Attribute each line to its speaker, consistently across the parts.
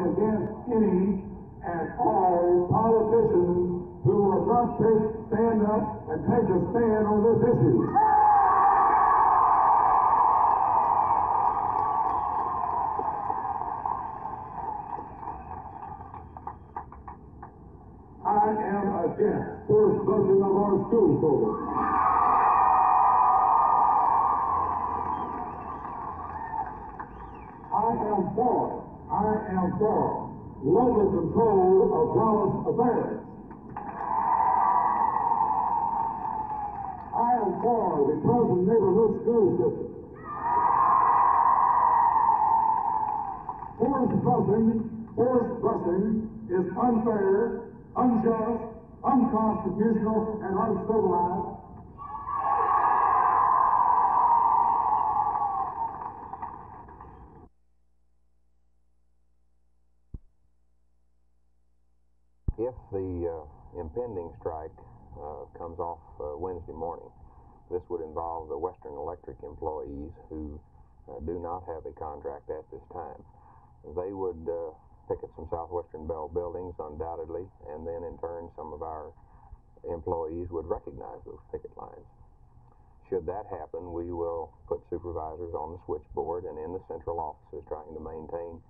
Speaker 1: against any and all politicians who will not stand up and take a stand on this issue. I am against forced busing of our school children. I am for local control of Dallas affairs. I am for the present neighborhood school system. Forced busing is unfair, unjust, unconstitutional, and uncivilized.
Speaker 2: If the impending strike comes off Wednesday morning, this would involve the Western Electric employees who do not have a contract at this time. They would picket some Southwestern Bell buildings undoubtedly, and then in turn some of our employees would recognize those picket lines. Should that happen, we will put supervisors on the switchboard and in the central offices trying to maintain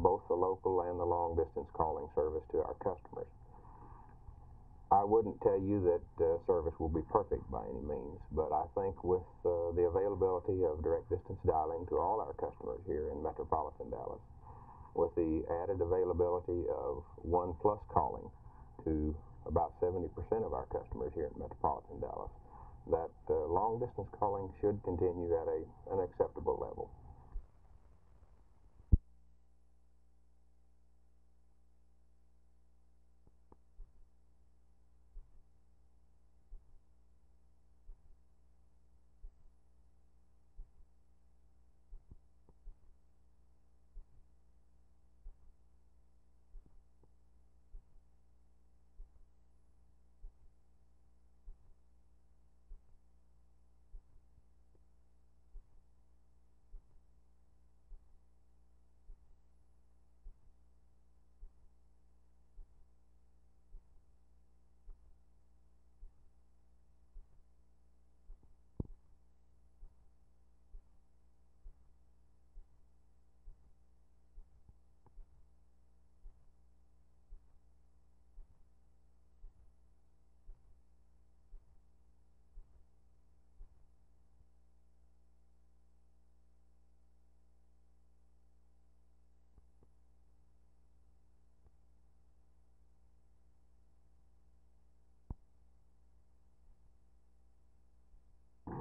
Speaker 2: both the local and the long-distance calling service to our customers. I wouldn't tell you that service will be perfect by any means, but I think with the availability of direct distance dialing to all our customers here in metropolitan Dallas, with the added availability of ONE+ calling to about 70% of our customers here in metropolitan Dallas, that long-distance calling should continue at an acceptable level.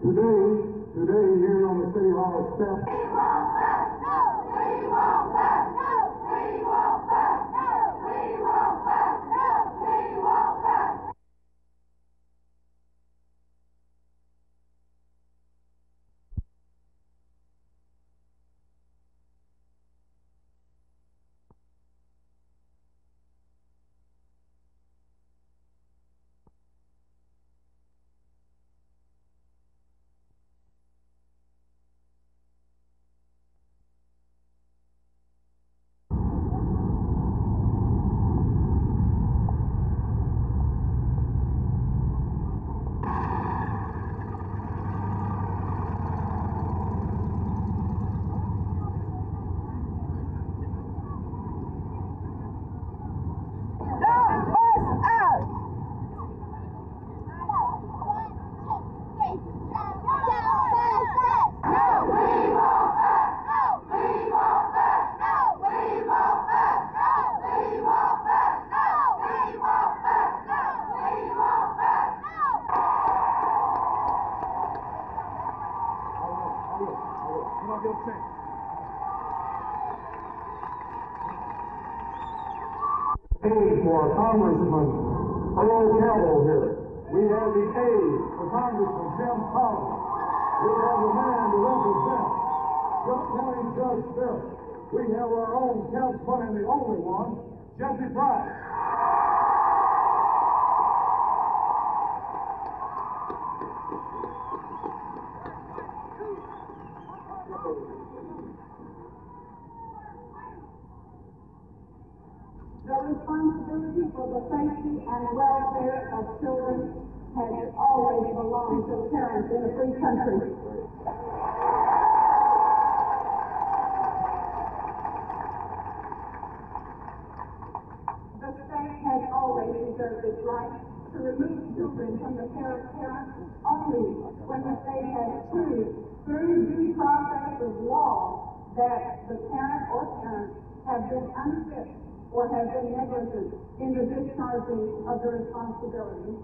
Speaker 1: Today here on the City Hall steps,
Speaker 3: we won't back, no, we won't back, no, we won't back, no, we won't back, no, we won't back.
Speaker 1: For Congressman Earl Campbell here. We have the aide for Congressman Jim Collins. We have the man to represent County Judge Smith. We have our own councilman and the only one, Jesse Price.
Speaker 4: The responsibility for the safety and welfare of children has always belonged to parents in a free country. The state has always reserved its right to remove children from the care of parents only when the state has proved through due process of law that the parent or parents have been unfit or have been negligent in the discharging of the responsibility.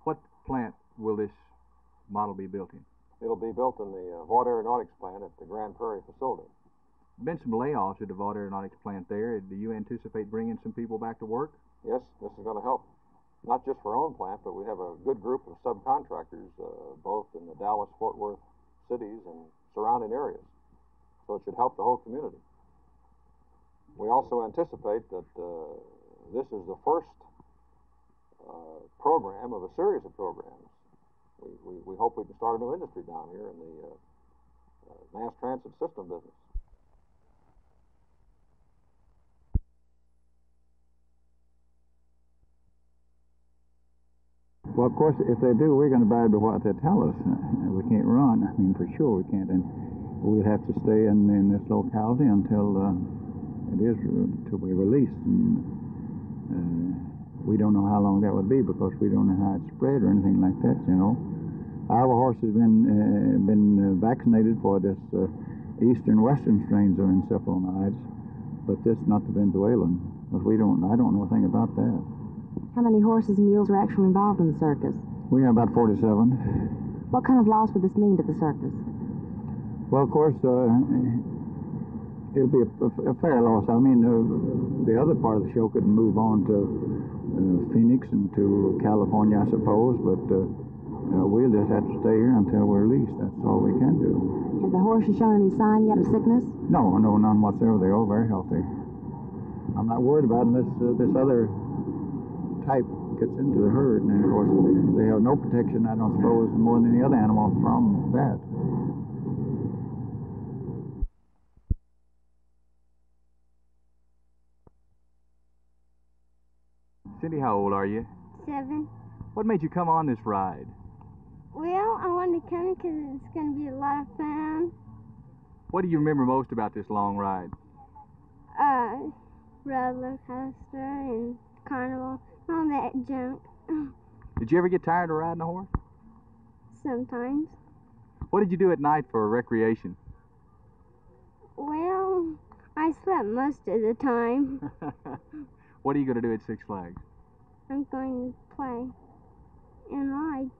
Speaker 5: What plant will this model be built in?
Speaker 6: It'll be built in the Vought Aeronautics plant at the Grand Prairie facility.
Speaker 5: Been some layoffs at the Vought Aeronautics plant there. Do you anticipate bringing some people back to work?
Speaker 6: Yes, this is going to help, not just for our own plant, but we have a good group of subcontractors, both in the Dallas, Fort Worth cities and surrounding areas. So it should help the whole community. We also anticipate that this is the first program of a series of programs. We hope we can start a new industry down here in the mass transit system business.
Speaker 7: Well, of course, if they do, we're going to abide by what they tell us. We can't run. I mean, for sure we can't. And we'll have to stay in this locality until we're released. And we don't know how long that would be because we don't know how it's spread or anything like that, you know. Our horse has been vaccinated for this eastern western strains of encephalomyces, but this not the Venezuelan. Because I don't know a thing about that.
Speaker 8: How many horses and mules are actually involved in the circus?
Speaker 7: We have about 47.
Speaker 8: What kind of loss would this mean to the circus?
Speaker 7: Well, of course, it'll be a fair loss. I mean, the other part of the show could move on to Phoenix and to California, I suppose, but we'll just have to stay here until we're released. That's all we can do.
Speaker 8: Have the horses shown any sign yet of sickness?
Speaker 7: No, none whatsoever. They're all very healthy. I'm not worried about unless this other type gets into the herd, and of course they have no protection, I don't suppose, more than any other animal from that.
Speaker 5: Cindy, how old are you?
Speaker 9: 7.
Speaker 5: What made you come on this ride?
Speaker 9: Well, I wanted to come because it's going to be a lot of fun.
Speaker 5: What do you remember most about this long ride?
Speaker 9: Roller coaster and carnival, all that junk.
Speaker 5: Did you ever get tired of riding a horse?
Speaker 9: Sometimes.
Speaker 5: What did you do at night for recreation?
Speaker 9: Well, I slept most of the time.
Speaker 5: What are you going to do at Six Flags?
Speaker 9: I'm going to play and ride.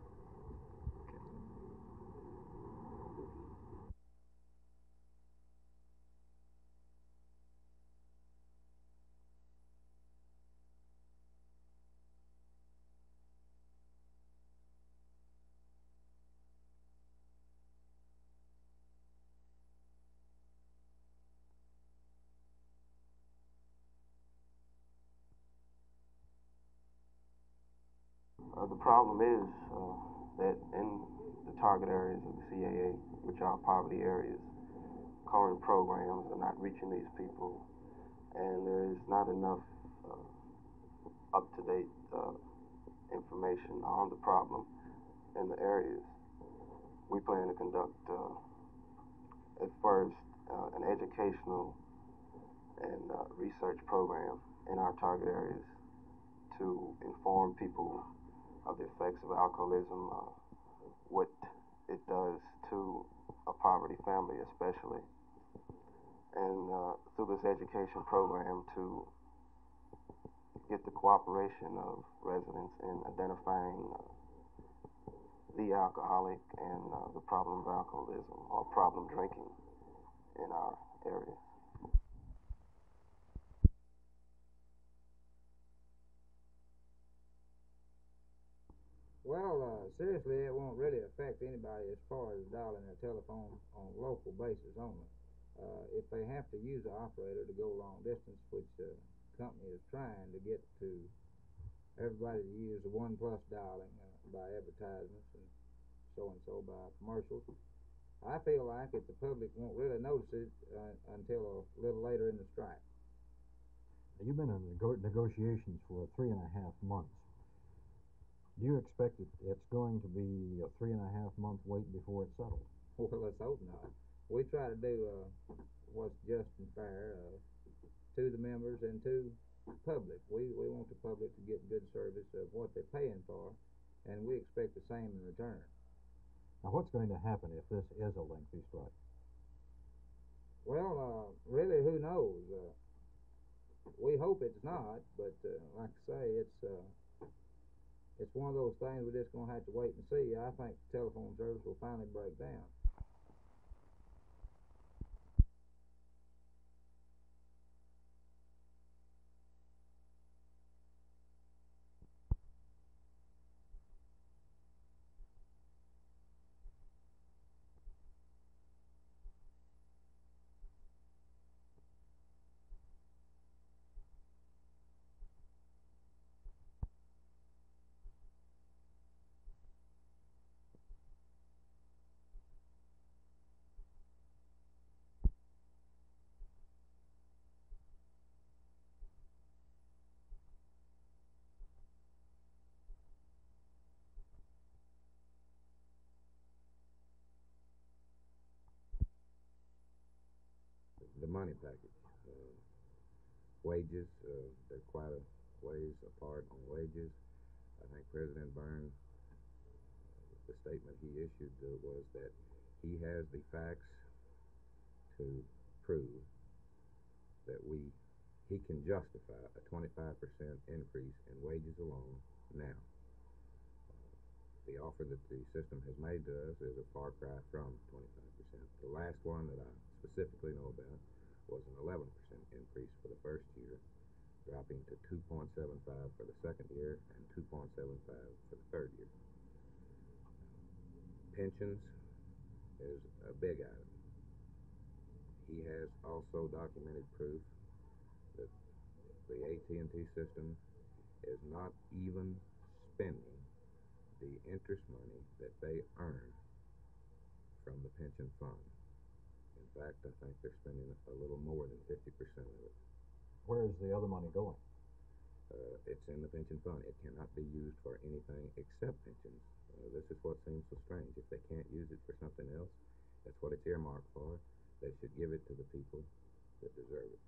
Speaker 10: problem is that in the target areas of the CAA, which are poverty areas, current programs are not reaching these people, and there is not enough up-to-date information on the problem in the areas. We plan to conduct at first an educational and research program in our target areas to inform people of the effects of alcoholism, what it does to a poverty family especially, and through this education program to get the cooperation of residents in identifying the alcoholic and the problem of alcoholism or problem drinking in our area.
Speaker 11: Well, seriously, it won't really affect anybody as far as dialing their telephone on a local basis only. If they have to use an operator to go long distance, which the company is trying to get to everybody to use the 1+ dialing by advertisements and so by commercials, I feel like if the public won't really notice it until a little later in the strike.
Speaker 12: You've been in negotiations for 3.5 months. Do you expect it's going to be a 3.5 month wait before it's settled?
Speaker 11: Well, let's hope not. We try to do what's just and fair to the members and to the public. We want the public to get good service of what they're paying for, and we expect the same in return.
Speaker 12: Now, what's going to happen if this is a lengthy strike?
Speaker 11: Well, really, who knows? We hope it's not, but like I say, it's one of those things we're just going to have to wait and see. I think telephone service will finally break down. The money package, wages, they're quite a ways apart on wages. I think President Burns, the statement he issued was that he has the facts to prove that he can justify a 25% increase in wages alone now. The offer that the system has made to us is a far cry from 25%. The last one that I specifically know about was an 11% increase for the first year, dropping to 2.75 for the second year and 2.75 for the third year. Pensions is a big item. He has also documented proof that the AT&T system is not even spending the interest money that they earn from the pension fund. In fact, I think they're spending a little more than 50% of it.
Speaker 12: Where is the other money going?
Speaker 11: It's in the pension fund. It cannot be used for anything except pensions. This is what seems so strange. If they can't use it for something else, that's what it's earmarked for. They should give it to the people that deserve it.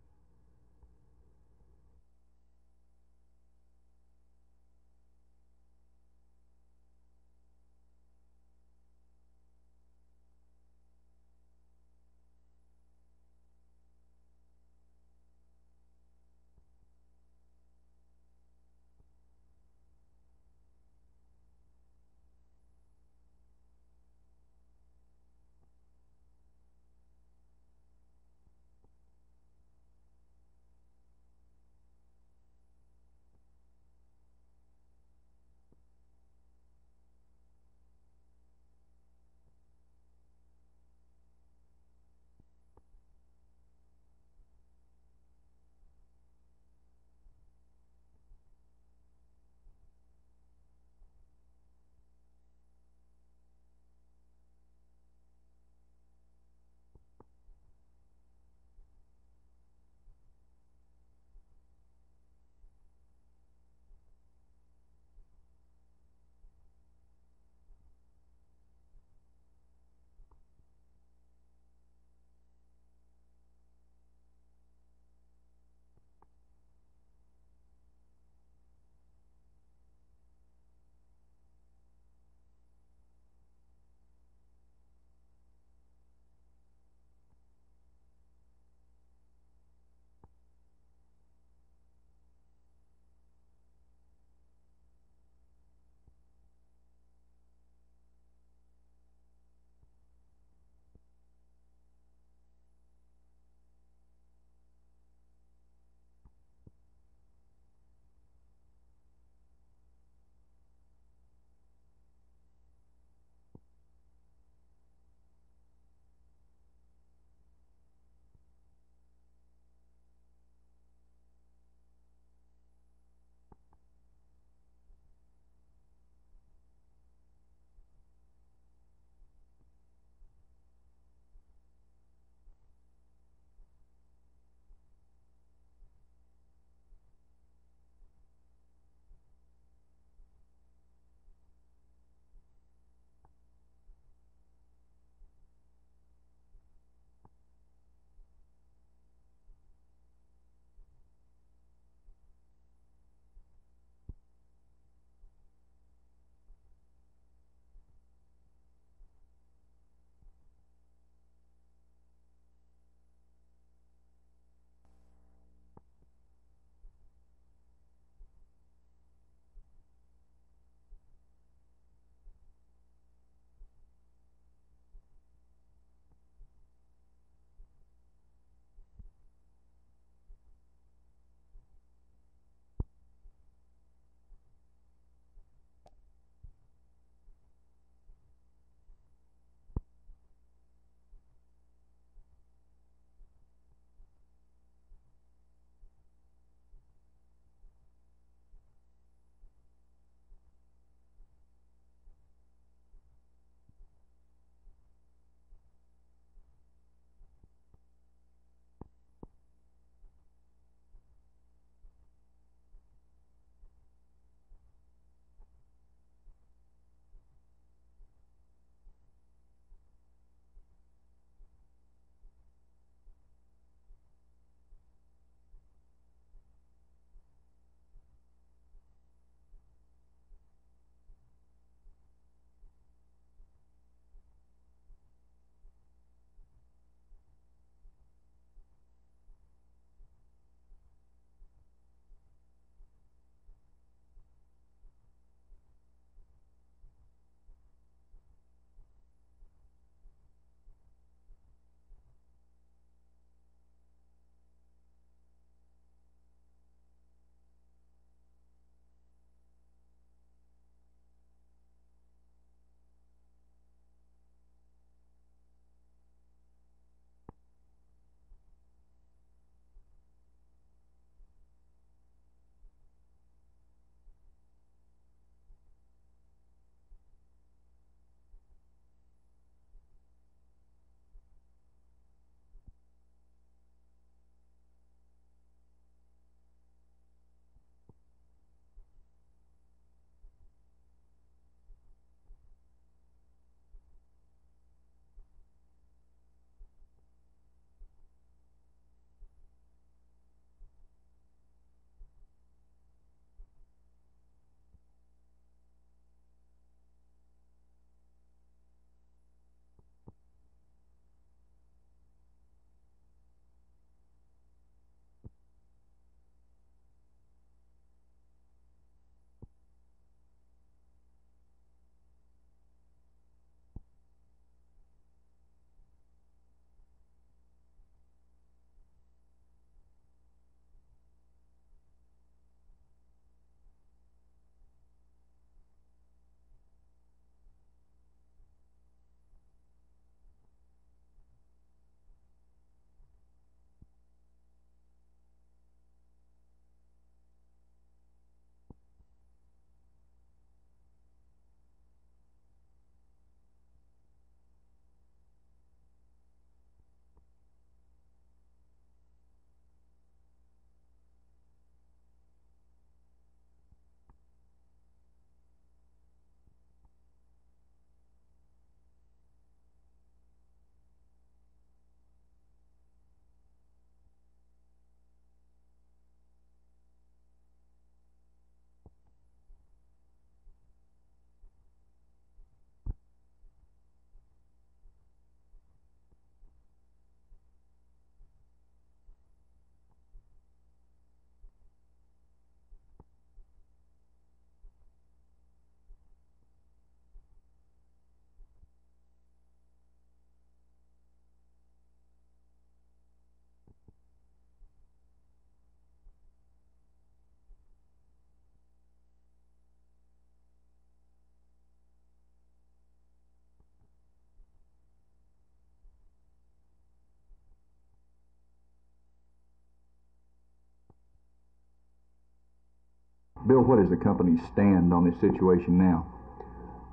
Speaker 5: Bill, what is the company's stand on this situation now?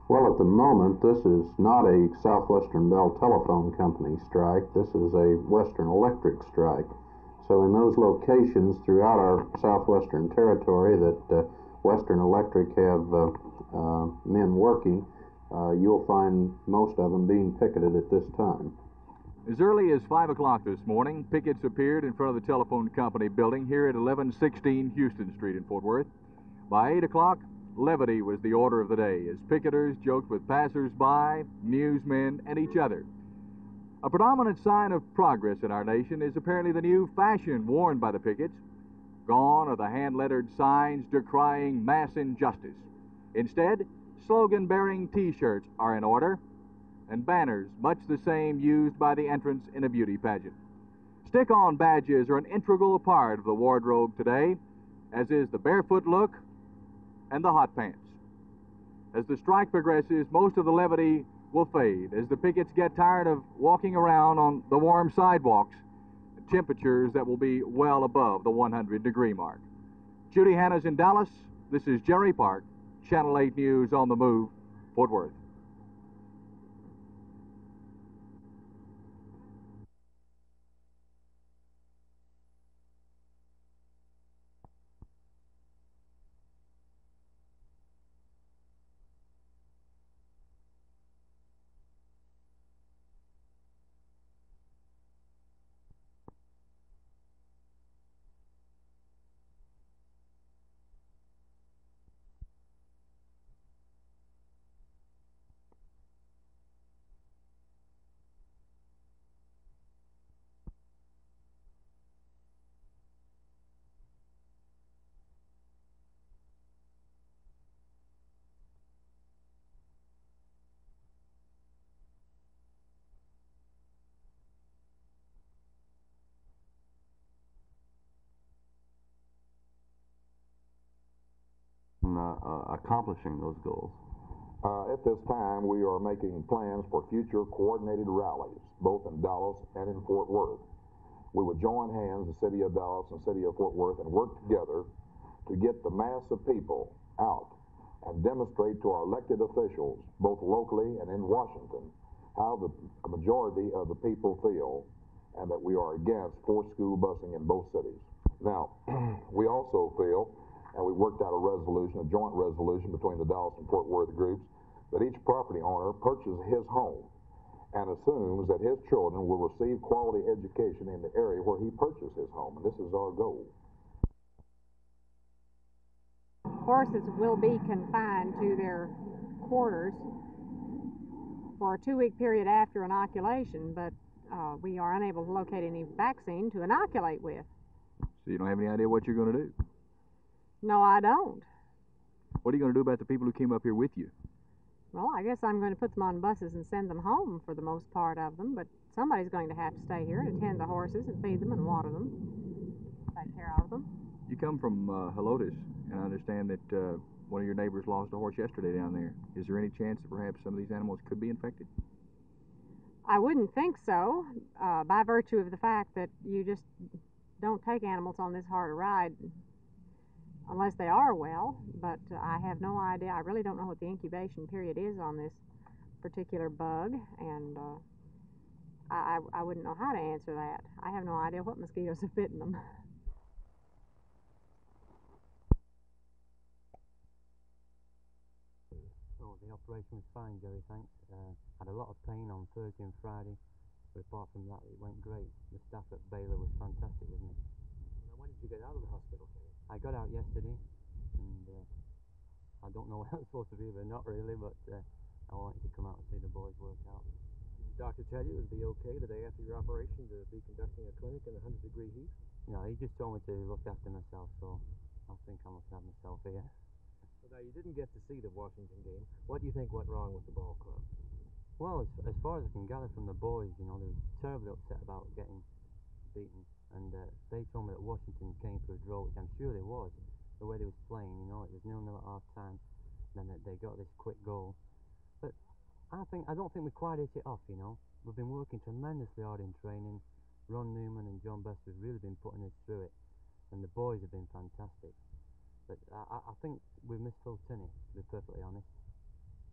Speaker 13: Well, at the moment, this is not a Southwestern Bell Telephone Company strike. This is a Western Electric strike. So in those locations throughout our southwestern territory that Western Electric have men working, you'll find most of them being picketed at this time.
Speaker 5: As early as 5 o'clock this morning, pickets appeared in front of the telephone company building here at 1116 Houston Street in Fort Worth. By 8 o'clock, levity was the order of the day as picketers joked with passers-by, newsmen, and each other. A predominant sign of progress in our nation is apparently the new fashion worn by the pickets. Gone are the hand-lettered signs decrying mass injustice. Instead, slogan-bearing T-shirts are in order, and banners, much the same used by the entrants in a beauty pageant. Stick-on badges are an integral part of the wardrobe today, as is the barefoot look and the hot pants. As the strike progresses, most of the levity will fade as the pickets get tired of walking around on the warm sidewalks at temperatures that will be well above the 100-degree mark. Judy Hanna's in Dallas. This is Jerry Park, Channel 8 News on the Move, Fort Worth.
Speaker 14: Accomplishing those goals?
Speaker 15: At this time, we are making plans for future coordinated rallies, both in Dallas and in Fort Worth. We would join hands, the City of Dallas and City of Fort Worth, and work together to get the mass of people out and demonstrate to our elected officials, both locally and in Washington, how the majority of the people feel and that we are against forced school busing in both cities. Now, we also feel, and we worked out a joint resolution between the Dallas and Fort Worth groups, that each property owner purchases his home and assumes that his children will receive quality education in the area where he purchased his home, and this is our goal.
Speaker 16: Horses will be confined to their quarters for a 2-week period after inoculation, but we are unable to locate any vaccine to inoculate with.
Speaker 5: So you don't have any idea what you're going to do?
Speaker 16: No, I don't.
Speaker 5: What are you going to do about the people who came up here with you?
Speaker 16: Well, I guess I'm going to put them on buses and send them home for the most part of them, but somebody's going to have to stay here and attend the horses and feed them and water them, take care of them.
Speaker 5: You come from Helotes, and I understand that one of your neighbors lost a horse yesterday down there. Is there any chance that perhaps some of these animals could be infected?
Speaker 16: I wouldn't think so, by virtue of the fact that you just don't take animals on this hard a ride unless they are well, but I have no idea. I really don't know what the incubation period is on this particular bug, and I wouldn't know how to answer that. I have no idea what mosquitoes have bitten them.
Speaker 17: Oh, the operation was fine, Jerry, thanks. Had a lot of pain on Thursday and Friday, but apart from that, it went great. The staff at Baylor was fantastic with me.
Speaker 12: Now, when did you get out of the hospital, Kenny?
Speaker 17: I got out yesterday, and I don't know what I'm supposed to be, but not really, but I wanted to come out and see the boys work out.
Speaker 12: Did the doctor tell you it would be okay the day after your operation to be conducting a clinic in 100-degree heat?
Speaker 17: No, he just told me to look after myself, so I think I'm looking after myself here.
Speaker 12: Well, now, you didn't get to see the Washington game. What do you think went wrong with the ball club?
Speaker 17: Well, as far as I can gather from the boys, you know, they were terribly upset about getting beaten. And they told me that Washington came for a draw, which I'm sure they was. The way they was playing, you know, it was 0-0 at half time. Then they got this quick goal. But I don't think we quite hit it off, you know. We've been working tremendously hard in training. Ron Newman and John Best have really been putting us through it. And the boys have been fantastic. But I think we missed Phil Tinney, to be perfectly honest.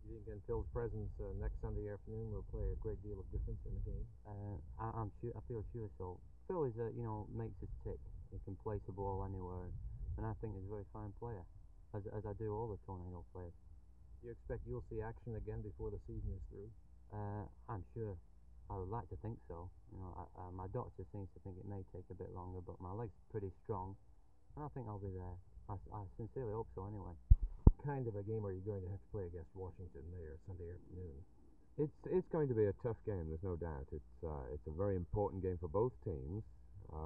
Speaker 18: You think in Phil's presence next Sunday afternoon will play a great deal of difference in the game?
Speaker 17: I'm sure. I feel sure so. Phil is, makes us tick. He can place the ball anywhere, and I think he's a very fine player, as I do all the Tornado players.
Speaker 18: Do you expect you'll see action again before the season is through?
Speaker 17: I'm sure. I would like to think so. My doctor seems to think it may take a bit longer, but my leg's pretty strong, and I think I'll be there. I sincerely hope so anyway.
Speaker 18: What kind of a game are you going to have to play against Washington there Sunday afternoon? It's going to be a tough game, there's no doubt. It's a very important game for both teams.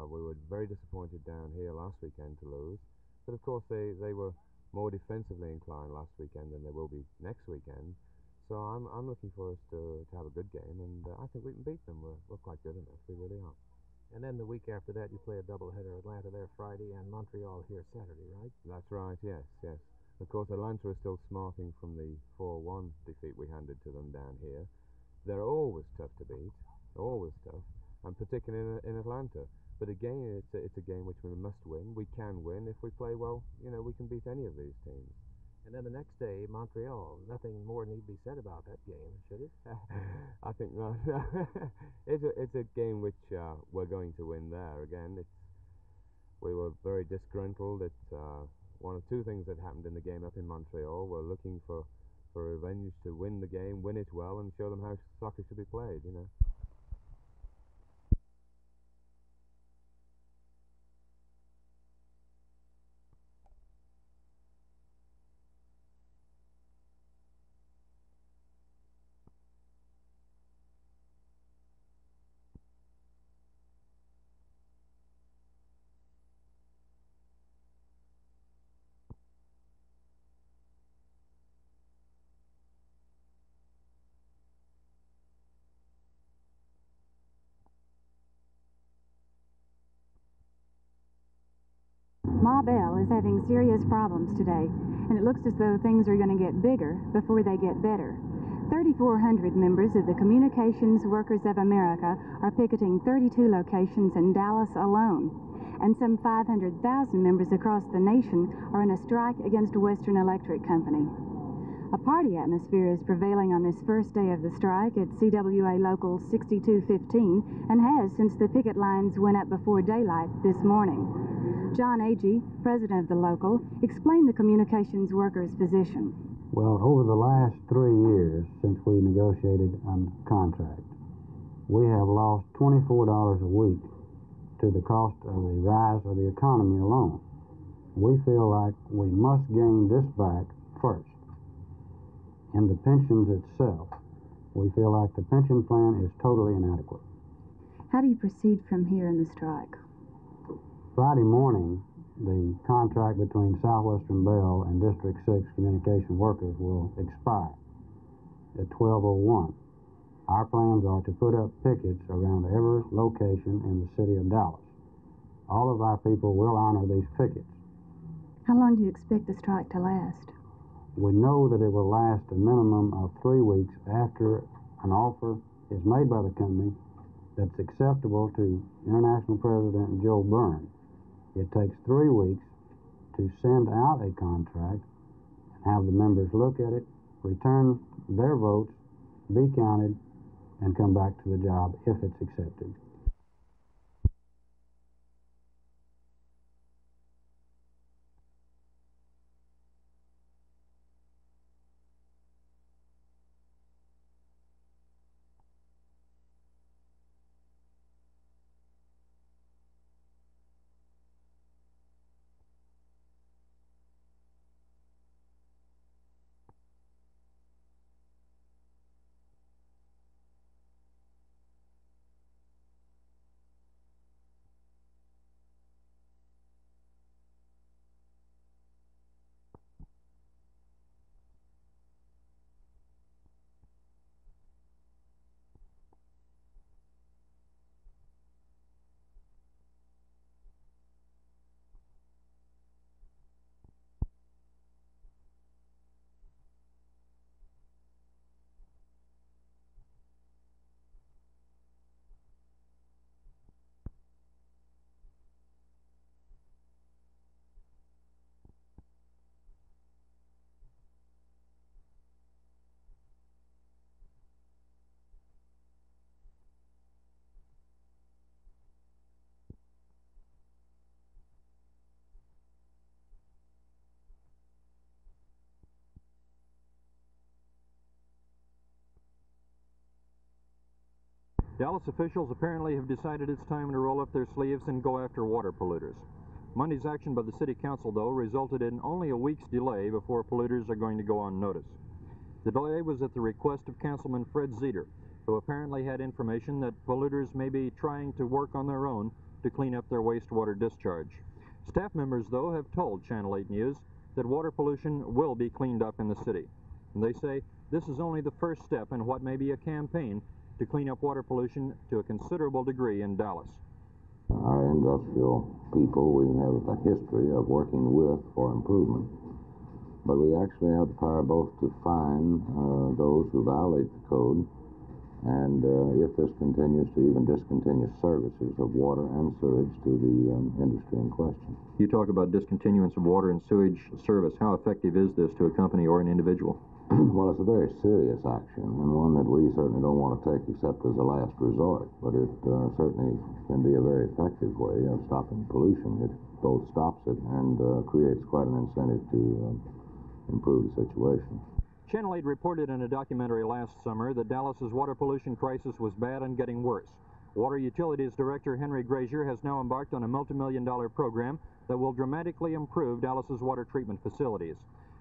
Speaker 18: We were very disappointed down here last weekend to lose, but of course they were more defensively inclined last weekend than they will be next weekend. So I'm looking for us to have a good game, and I think we can beat them. We're quite good enough. We really are. And then the week after that, you play a doubleheader, Atlanta there Friday and Montreal here Saturday, right?
Speaker 19: That's right, yes. Of course, Atlanta is still smarting from the 4-1 defeat we handed to them down here. They're always tough to beat, always tough, and particularly in Atlanta. But again, it's a game which we must win. We can win. If we play well, we can beat any of these teams.
Speaker 18: And then the next day, Montreal. Nothing more need be said about that game, should it?
Speaker 19: I think not. It's a game which we're going to win there. Again, we were very disgruntled. It's one of two things that happened in the game up in Montreal. We're looking for revenge to win the game, win it well, and show them how soccer should be played,
Speaker 20: Ma Bell is having serious problems today, and it looks as though things are going to get bigger before they get better. 3,400 members of the Communications Workers of America are picketing 32 locations in Dallas alone, and some 500,000 members across the nation are in a strike against Western Electric Company. A party atmosphere is prevailing on this first day of the strike at CWA Local 6215 and has since the picket lines went up before daylight this morning. John Agee, president of the local, explained the communications workers' position.
Speaker 21: Well, over the last 3 years since we negotiated a contract, we have lost $24 a week to the cost of the rise of the economy alone. We feel like we must gain this back first. In the pensions itself, we feel like the pension plan is totally inadequate.
Speaker 20: How do you proceed from here in the strike?
Speaker 21: Friday morning, the contract between Southwestern Bell and District 6 communication workers will expire at 12:01. Our plans are to put up pickets around every location in the city of Dallas. All of our people will honor these pickets.
Speaker 20: How long do you expect the strike to last?
Speaker 21: We know that it will last a minimum of 3 weeks after an offer is made by the company that's acceptable to International President Joe Byrne. It takes 3 weeks to send out a contract and have the members look at it, return their votes, be counted, and come back to the job if it's accepted.
Speaker 2: Dallas officials apparently have decided it's time to roll up their sleeves and go after water polluters. Monday's action by the City Council, though, resulted in only a week's delay before polluters are going to go on notice. The delay was at the request of Councilman Fred Zeter, who apparently had information that polluters may be trying to work on their own to clean up their wastewater discharge. Staff members, though, have told Channel 8 News that water pollution will be cleaned up in the city. And they say this is only the first step in what may be a campaign to clean up water pollution to a considerable degree in Dallas.
Speaker 22: Our industrial people, we have a history of working with for improvement, but we actually have the power both to fine those who violate the code, and if this continues, to even discontinue services of water and sewage to the industry in question.
Speaker 2: You talk about discontinuance of water and sewage service. How effective is this to a company or an individual?
Speaker 22: Well, it's a very serious action, and one that we certainly don't want to take except as a last resort, but it certainly can be a very effective way of stopping pollution. It both stops it and creates quite an incentive to improve the situation.
Speaker 2: Channel 8 reported in a documentary last summer that Dallas's water pollution crisis was bad and getting worse. Water Utilities Director Henry Grazier has now embarked on a multi-million-dollar program that will dramatically improve Dallas's water treatment facilities.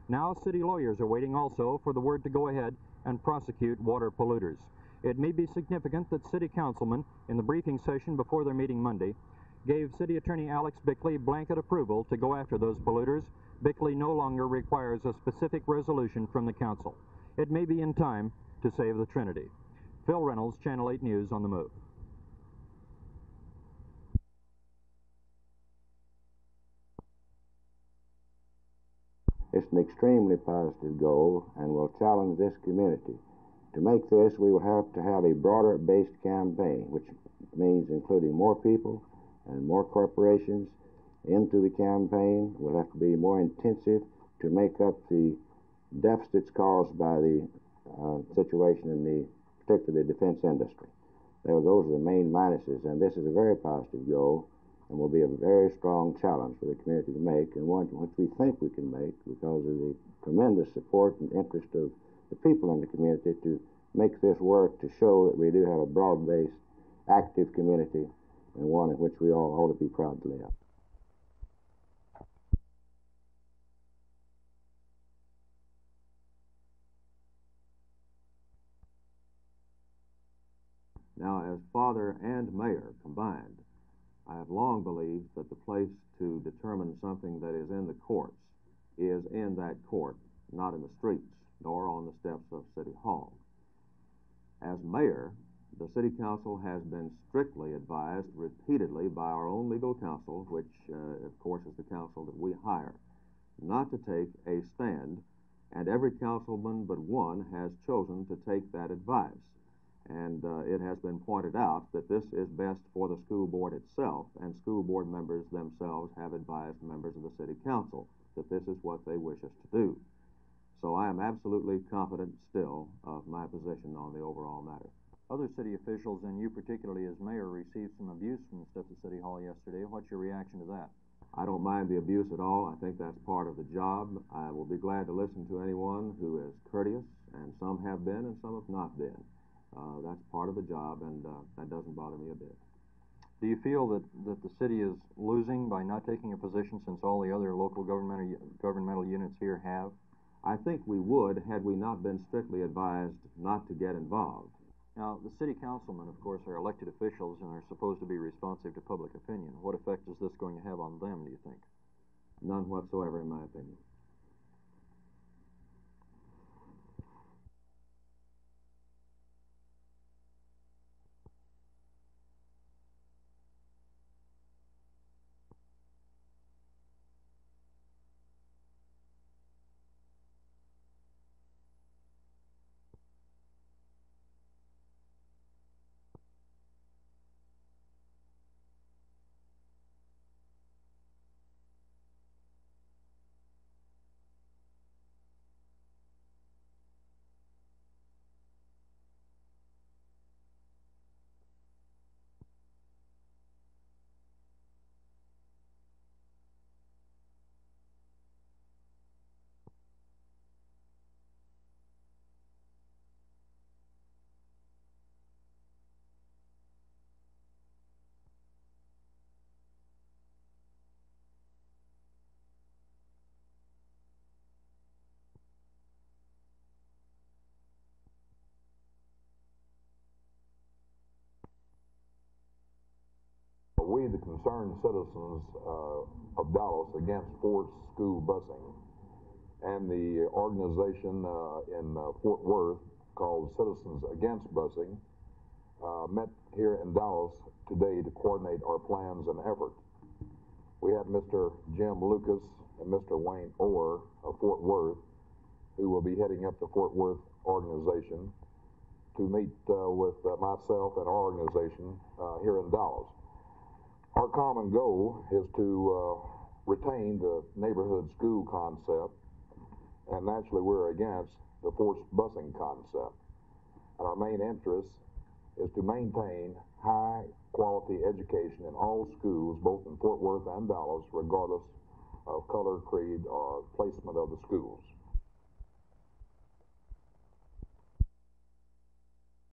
Speaker 2: Now, city lawyers are waiting also for the word to go ahead and prosecute water polluters. It may be significant that city councilmen, in the briefing session before their meeting Monday, gave City Attorney Alex Bickley blanket approval to go after those polluters. Bickley no longer requires a specific resolution from the council. It may be in time to save the Trinity. Phil Reynolds, Channel 8 News, on the move.
Speaker 23: It's an extremely positive goal and will challenge this community. To make this, we will have to have a broader-based campaign, which means including more people and more corporations into the campaign. Will have to be more intensive to make up the deficits caused by the situation in particularly the defense industry. Those are the main minuses, and this is a very positive goal and will be a very strong challenge for the community to make, and one which we think we can make because of the tremendous support and interest of the people in the community to make this work, to show that we do have a broad-based, active community, and one in which we all ought to be proud to live.
Speaker 6: Now, as father and mayor combined, I have long believed that the place to determine something that is in the courts is in that court, not in the streets, nor on the steps of City Hall. As mayor, the City Council has been strictly advised repeatedly by our own legal counsel, which, of course, is the counsel that we hire, not to take a stand, and every councilman but one has chosen to take that advice. And it has been pointed out that this is best for the school board itself, and school board members themselves have advised members of the City Council that this is what they wish us to do. So I am absolutely confident still of my position on the overall matter.
Speaker 2: Other city officials, and you particularly as mayor, received some abuse from the steps of City Hall yesterday. What's your reaction to that?
Speaker 6: I don't mind the abuse at all. I think that's part of the job. I will be glad to listen to anyone who is courteous, and some have been and some have not been. That's part of the job, and that doesn't bother me a bit.
Speaker 2: Do you feel that the city is losing by not taking a position since all the other local governmental units here have?
Speaker 6: I think we would had we not been strictly advised not to get involved.
Speaker 2: Now, the city councilmen, of course, are elected officials and are supposed to be responsive to public opinion. What effect is this going to have on them, do you think?
Speaker 6: None whatsoever, in my opinion.
Speaker 15: concerned citizens of Dallas against forced school busing. And the organization in Fort Worth called Citizens Against Busing met here in Dallas today to coordinate our plans and efforts. We had Mr. Jim Lucas and Mr. Wayne Orr of Fort Worth, who will be heading up the Fort Worth organization, to meet with myself and our organization here in Dallas. Our common goal is to retain the neighborhood school concept, and naturally we're against the forced busing concept. And our main interest is to maintain high quality education in all schools, both in Fort Worth and Dallas, regardless of color, creed, or placement of the schools.